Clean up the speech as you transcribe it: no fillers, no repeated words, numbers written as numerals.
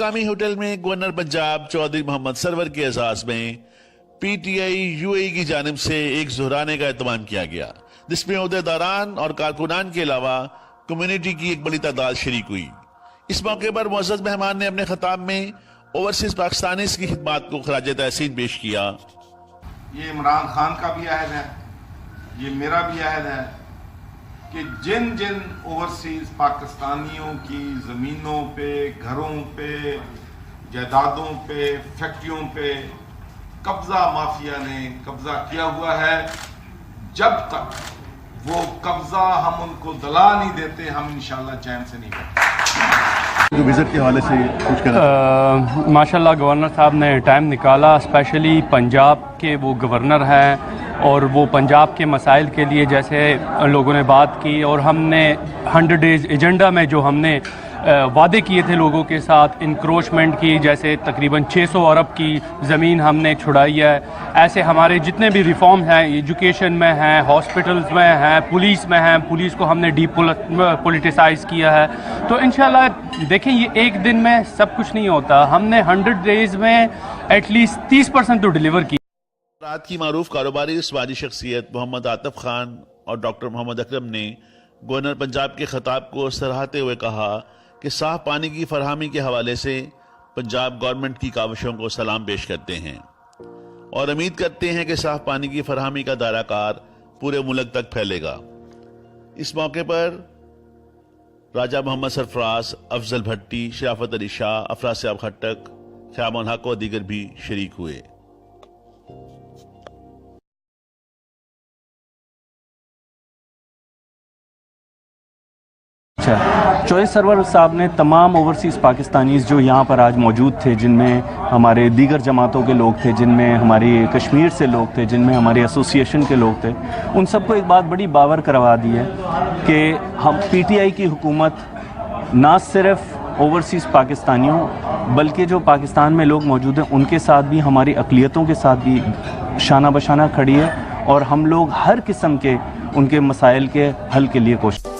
मकामी होटल में governor Punjab Chaudhary Mohammad server के एजाज में PTI UAE की जानिब से एक ज़ुहराने का एहतमाम किया गया, जिसमें ओहदेदारान और कारकुनान के अलावा कम्युनिटी की एक बड़ी तादाद शरीक हुई। इस मौके पर मुअज़्ज़ज़ मेहमान ने अपने खिताब में ओवरसीज पाकिस्तानीज़ की खिदमात को खराज तहसीन पेश किया। ये इमरान खान का भी अहद है, ये मेरा भी अहद है कि जिन जिन ओवरसीज पाकिस्तानियों की ज़मीनों पे, घरों पे, जायदादों पे, फैक्ट्रियों पे कब्जा माफिया ने कब्जा किया हुआ है, जब तक वो कब्जा हम उनको दला नहीं देते, हम इंशाल्लाह चैन से नहीं बैठते। विजिट के हवाले से कुछ कहना? माशाल्लाह गवर्नर साहब ने टाइम निकाला, स्पेशली पंजाब के वो गवर्नर हैं और वो पंजाब के मसाइल के लिए जैसे लोगों ने बात की, और हमने 100 डेज़ एजेंडा में जो हमने वादे किए थे लोगों के साथ, इंक्रोचमेंट की, जैसे तकरीबन 600 अरब की ज़मीन हमने छुड़ाई है। ऐसे हमारे जितने भी रिफॉर्म हैं, एजुकेशन में हैं, हॉस्पिटल्स में हैं, पुलिस में हैं, पुलिस को हमने डीपोलिटिसाइज़ किया है। तो इंशाल्लाह देखें, ये एक दिन में सब कुछ नहीं होता, हमने 100 डेज़ में एटलीस्ट 30% तो डिलीवर की। रात की मारूफ कारोबारी समाजी शख्सियत मोहम्मद आतिफ खान और डॉक्टर मोहम्मद अकरम ने गवर्नर पंजाब के खिताब को सराहते हुए कहा कि साफ पानी की फरहमी के हवाले से पंजाब गवर्नमेंट की काविशों को सलाम पेश करते हैं और उम्मीद करते हैं कि साफ पानी की फरहमी का दायरा कार पूरे मुल्क तक फैलेगा। इस मौके पर राजा मोहम्मद सरफराज, अफजल भट्टी, शराफत अली शाह, अफरासियाब खट्टक, ख्याम हक और दीगर भी शरीक हुए। चौधरी सरवर साहब ने तमाम ओवरसीज़ पाकिस्तानीज़ जो यहाँ पर आज मौजूद थे, जिनमें हमारे दीगर जमातों के लोग थे, जिनमें हमारी कश्मीर से लोग थे, जिनमें हमारे एसोसिएशन के लोग थे, उन सबको एक बात बड़ी बावर करवा दी है कि हम PTI की हुकूमत ना सिर्फ ओवरसीज़ पाकिस्तानियों बल्कि जो पाकिस्तान में लोग मौजूद हैं उनके साथ भी, हमारी अक़लियतों के साथ भी शाना बशाना खड़ी है, और हम लोग हर किस्म के उनके मसाइल के हल के लिए कोशिश